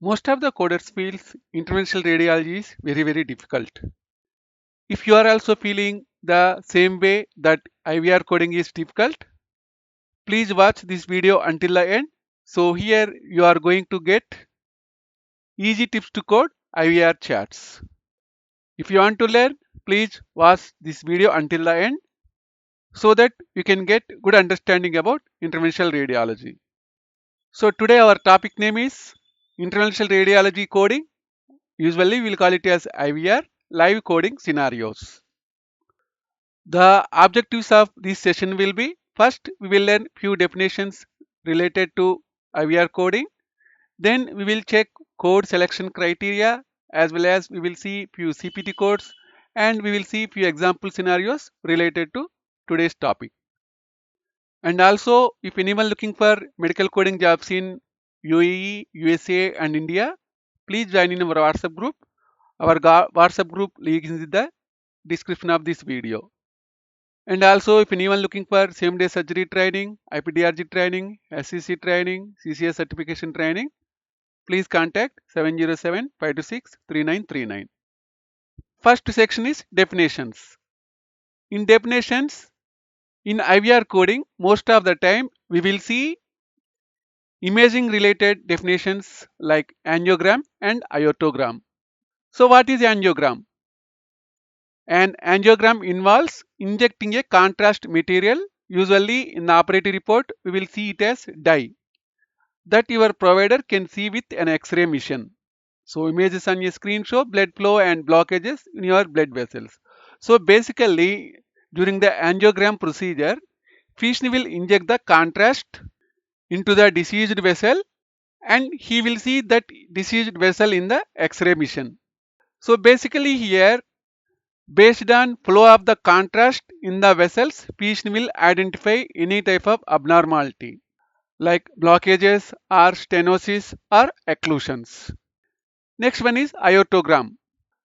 Most of the coders feels interventional radiology is very difficult. If you are also feeling the same way that IVR coding is difficult, please watch this video until the end. So here you are going to get easy tips to code IVR charts. If you want to learn, please watch this video until the end so that you can get good understanding about interventional radiology. So today our topic name is Interventional Radiology Coding. Usually we'll call it as IVR, live coding scenarios. The objectives of this session will be, first we will learn few definitions related to IVR coding. Then we will check code selection criteria, as well as we will see few CPT codes, and we will see few example scenarios related to today's topic. And also, if anyone looking for medical coding jobs in UAE, USA and India, please join in our WhatsApp group. Our WhatsApp group link is in the description of this video. And also, if anyone looking for same day surgery training, IPDRG training, SCC training, CCS certification training, please contact 707-526-3939. First section is definitions. In definitions, in IVR coding, most of the time we will see imaging related definitions like angiogram and aortogram. So what is angiogram? An angiogram involves injecting a contrast material. Usually in the operative report, we will see it as dye that your provider can see with an X-ray machine. So images on your screen show blood flow and blockages in your blood vessels. So basically, during the angiogram procedure, physician will inject the contrast into the diseased vessel and he will see that diseased vessel in the X-ray machine. So basically here, based on flow of the contrast in the vessels, physician will identify any type of abnormality like blockages or stenosis or occlusions. Next one is aortogram.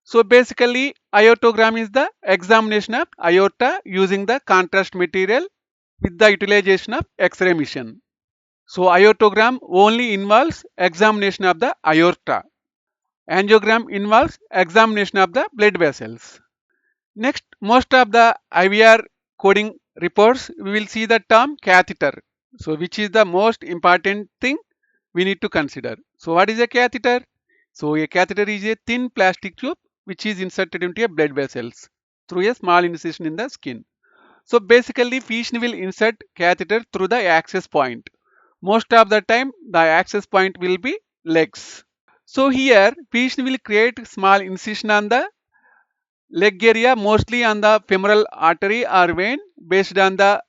So basically aortogram is the examination of aorta using the contrast material with the utilization of X-ray machine. So aortogram only involves examination of the aorta. Angiogram involves examination of the blood vessels. Next, most of the IVR coding reports, we will see the term catheter. So which is the most important thing we need to consider. So what is a catheter? So a catheter is a thin plastic tube which is inserted into a blood vessels through a small incision in the skin. So basically physician will insert catheter through the access point. Most of the time the access point will be legs. So here physician will create small incision on the leg area, mostly on the femoral artery or vein based on the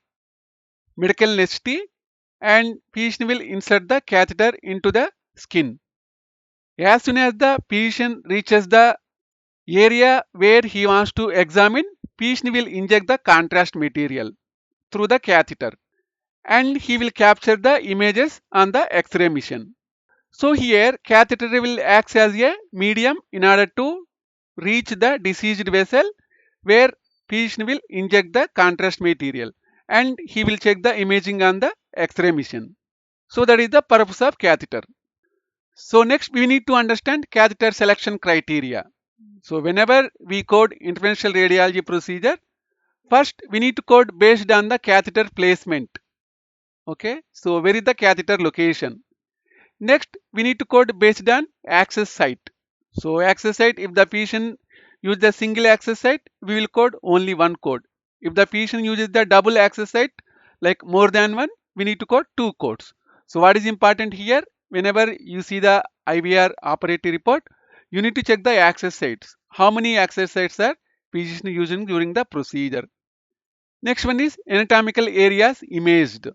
medical necessity, and physician will insert the catheter into the skin. As soon as the physician reaches the area where he wants to examine, physician will inject the contrast material through the catheter and he will capture the images on the X-ray machine. So here catheter will act as a medium in order to reach the diseased vessel where physician will inject the contrast material and he will check the imaging on the X-ray machine. So that is the purpose of catheter. So next we need to understand catheter selection criteria. So whenever we code interventional radiology procedure, first we need to code based on the catheter placement. Okay, so where is the catheter location? Next we need to code based on access site. So access site, if the physician uses the single access site, we will code only one code. If the physician uses the double access site, like more than one, we need to code two codes. So what is important here? Whenever you see the IVR operative report, you need to check the access sites. How many access sites are physician using during the procedure? Next one is anatomical areas imaged.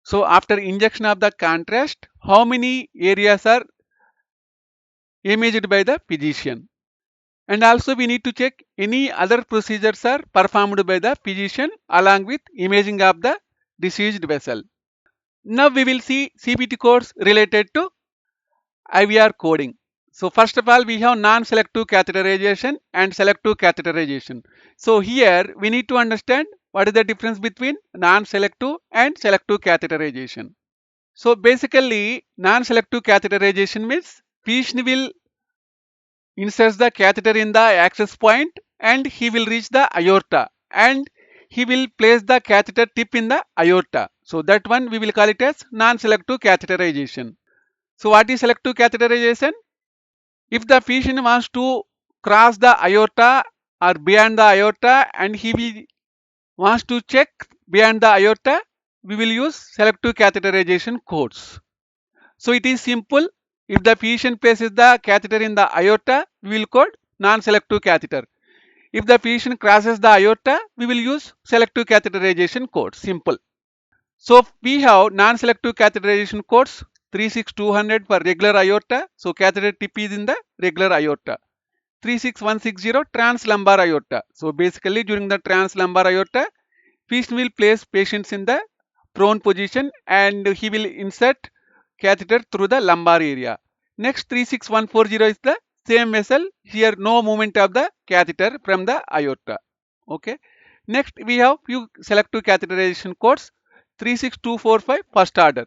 So after injection of the contrast, how many areas are imaged by the physician? And also we need to check any other procedures are performed by the physician along with imaging of the diseased vessel. Now we will see CPT codes related to IVR coding. So first of all we have non-selective catheterization and selective catheterization. So here we need to understand what is the difference between non-selective and selective catheterization. So basically, non-selective catheterization means patient will insert the catheter in the access point and he will reach the aorta and he will place the catheter tip in the aorta. So that one we will call it as non-selective catheterization. So what is selective catheterization? If the patient wants to cross the aorta or beyond the aorta and he will wants to check beyond the aorta, we will use selective catheterization codes. So it is simple. If the patient places the catheter in the aorta, we will code non-selective catheter. If the patient crosses the aorta, we will use selective catheterization code. Simple. So we have non-selective catheterization codes 36200 for regular aorta. So catheter tip is in the regular aorta. 36160 translumbar aorta. So basically during the translumbar aorta, patient will place patients in the prone position and he will insert catheter through the lumbar area. Next 36140 is the same vessel. Here no movement of the catheter from the aorta. Okay. Next we have few selective catheterization codes 36245 first order,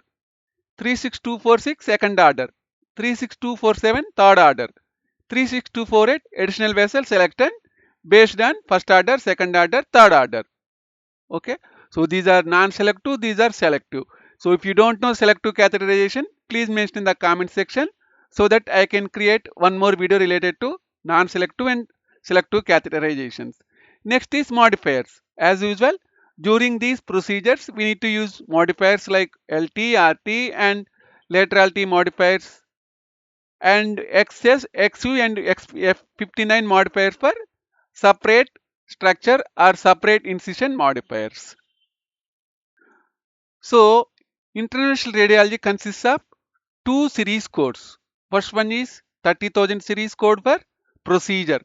36246 second order, 36247 third order, 36248 additional vessel selected based on first order, second order, third order. Okay. So these are non-selective, these are selective. So if you don't know selective catheterization, please mention in the comment section so that I can create one more video related to non-selective and selective catheterizations. Next is modifiers. As usual, during these procedures, we need to use modifiers like LT, RT and lateral T modifiers and XS, XU and F59 modifiers for separate structure or separate incision modifiers. So, Interventional Radiology consists of two series codes. First one is 30,000 series code for procedure.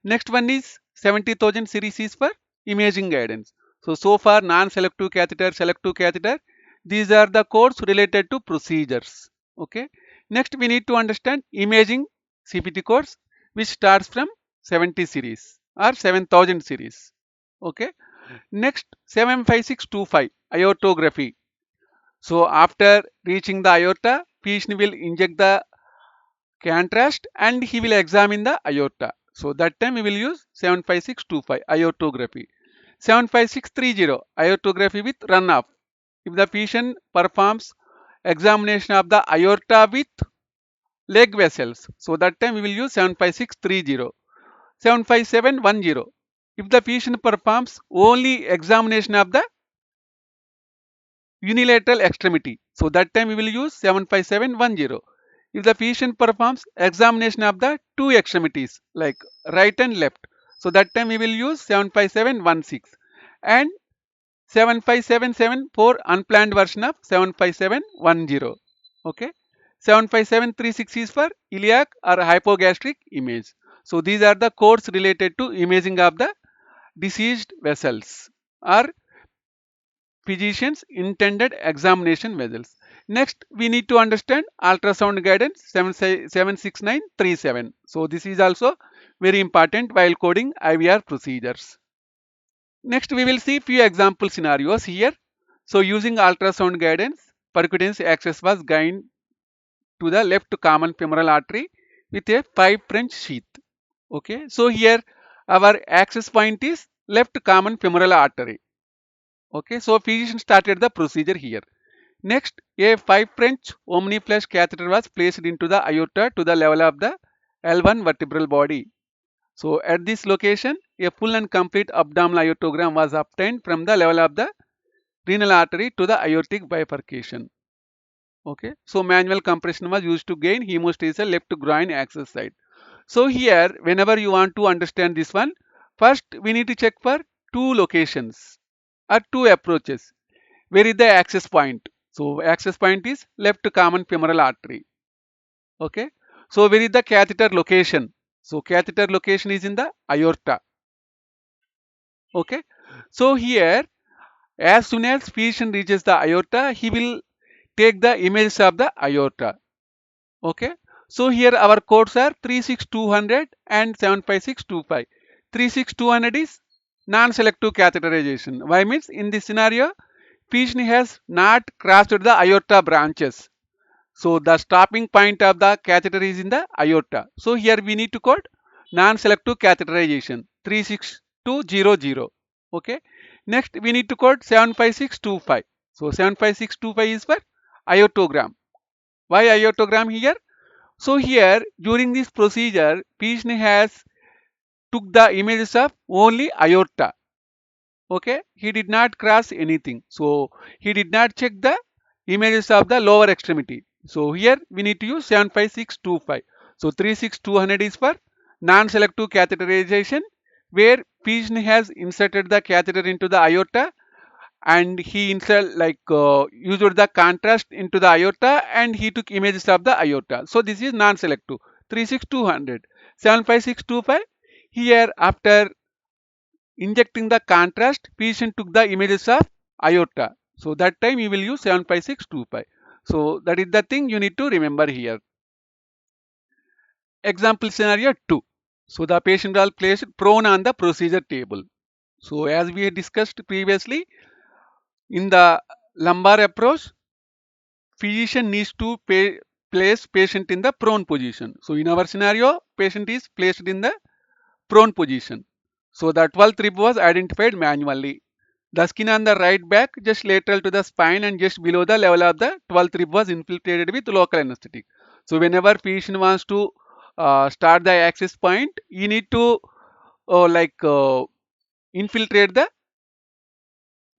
Next one is 70,000 series is for imaging guidance. So far non-selective catheter, selective catheter, these are the codes related to procedures. Okay. Next we need to understand imaging CPT codes which starts from 70 series or 7000 series. Okay. Next 75625 aortography. So after reaching the aorta, patient will inject the contrast and he will examine the aorta. So that time we will use 75625 aortography. 75630 aortography with runoff. If the patient performs examination of the aorta with leg vessels, so that time we will use 75630. 75710. If the patient performs only examination of the unilateral extremity, so that time we will use 75710. If the patient performs examination of the two extremities like right and left, so that time we will use 75716 and 7577 for unplanned version of 75710. Okay. 75736 is for iliac or hypogastric image. So these are the codes related to imaging of the diseased vessels or physician's intended examination vessels. Next, we need to understand ultrasound guidance 76937. So this is also very important while coding IVR procedures. Next, we will see few example scenarios here. So using ultrasound guidance, percutaneous access was gained to the left common femoral artery with a 5 French sheath. Okay, so here our access point is left common femoral artery. Okay, so physician started the procedure here. Next, a 5 French omniflash catheter was placed into the aorta to the level of the L1 vertebral body. So at this location, a full and complete abdominal aortogram was obtained from the level of the renal artery to the aortic bifurcation. Okay, so manual compression was used to gain hemostasis left groin access site. So here, whenever you want to understand this one, first we need to check for two locations or two approaches. Where is the access point? So access point is left common femoral artery. Okay. So where is the catheter location? So catheter location is in the aorta. Okay. So here, as soon as physician reaches the aorta, he will take the images of the aorta. Okay. So here our codes are 36200 and 75625. 36200 is non-selective catheterization. Why means in this scenario, patient has not crossed the aorta branches. So the stopping point of the catheter is in the aorta. So here we need to code non-selective catheterization 36200. Okay. Next we need to code 75625. So 75625 is for aortogram. Why aortogram here? So here during this procedure, patient has took the images of only aorta. Okay, he did not cross anything. So he did not check the images of the lower extremity. So here we need to use 75625. So 36200 is for non-selective catheterization, where patient has inserted the catheter into the aorta and he used the contrast into the aorta and he took images of the aorta. So this is non-selective 36200. 75625 here after injecting the contrast, patient took the images of aorta. So that time you will use 75625. So that is the thing you need to remember here. Example scenario 2. So the patient was placed prone on the procedure table. So as we had discussed previously, in the lumbar approach, physician needs to place patient in the prone position. So in our scenario, patient is placed in the prone position. So the 12th rib was identified manually. The skin on the right back just lateral to the spine and just below the level of the 12th rib was infiltrated with local anesthetic. So whenever physician wants to start the access point, you need to infiltrate the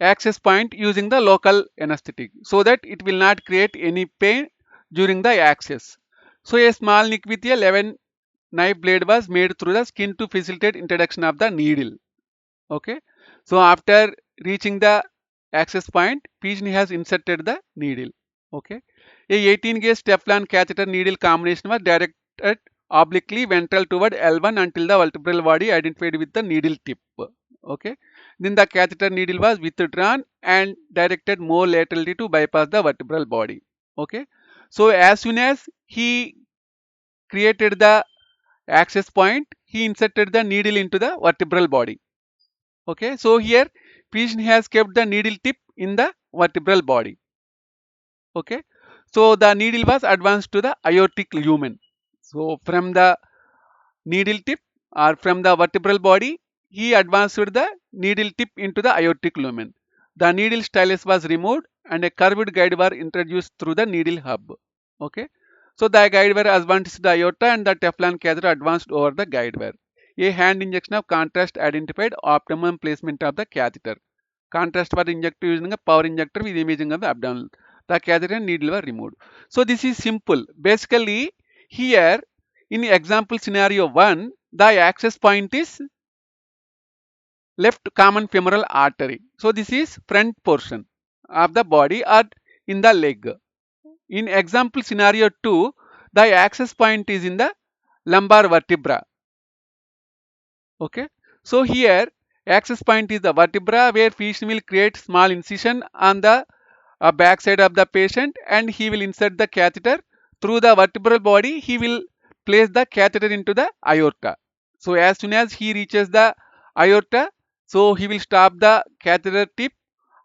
access point using the local anesthetic so that it will not create any pain during the access. So a small nick with a 11 knife blade was made through the skin to facilitate introduction of the needle. Okay. So after reaching the access point, patient has inserted the needle. Okay. A 18 gauge Teflon catheter needle combination was directed obliquely ventral toward L1 until the vertebral body identified with the needle tip. Okay. Then the catheter needle was withdrawn and directed more laterally to bypass the vertebral body. Okay. So as soon as he created the access point, he inserted the needle into the vertebral body. Okay, so here patient has kept the needle tip in the vertebral body. Okay, so the needle was advanced to the aortic lumen. So from the needle tip or from the vertebral body, he advanced the needle tip into the aortic lumen. The needle stylus was removed and a curved guide wire introduced through the needle hub. Okay, so the guide wire advanced the aorta and the Teflon catheter advanced over the guide wire. A hand injection of contrast identified optimum placement of the catheter. Contrast was injected using a power injector with imaging of the abdominal. The catheter and needle were removed. So this is simple. Basically, here in example scenario 1, the access point is left common femoral artery. So this is front portion of the body or in the leg. In example scenario 2, the access point is in the lumbar vertebra. Okay. So here access point is the vertebra where physician will create small incision on the back side of the patient and he will insert the catheter through the vertebral body. He will place the catheter into the aorta. So as soon as he reaches the aorta, so he will stop the catheter tip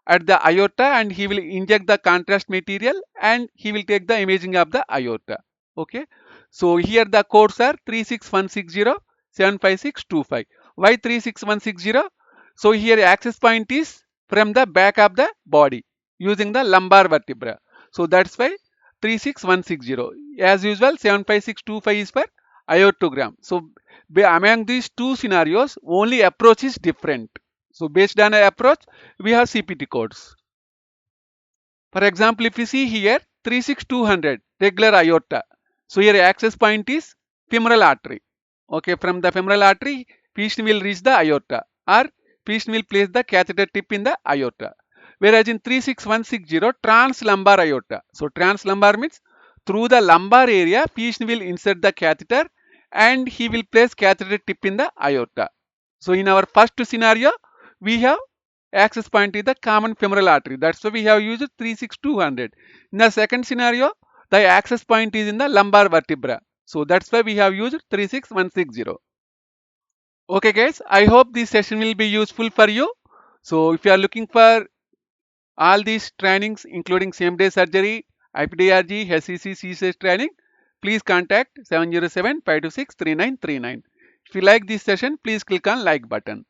at the aorta and he will inject the contrast material and he will take the imaging of the aorta. Okay. So here the codes are 36160, 75625. Why 36160? So here access point is from the back of the body using the lumbar vertebra. So that's why 36160. As usual, 75625 is for aortogram. So among these two scenarios, only approach is different. So based on an approach, we have CPT codes. For example, if you see here 36200 regular aorta. So here access point is femoral artery. Okay, from the femoral artery, patient will reach the aorta or patient will place the catheter tip in the aorta. Whereas in 36160 translumbar aorta. So translumbar means through the lumbar area, patient will insert the catheter and he will place catheter tip in the aorta. So in our first scenario, we have access point is the common femoral artery. That's why we have used 36200. In the second scenario, the access point is in the lumbar vertebra. So that's why we have used 36160. Okay guys, I hope this session will be useful for you. So if you are looking for All these trainings including same day surgery, IPDRG, HCC, CSS training, please contact 707-526-3939. If you like this session, please click on like button.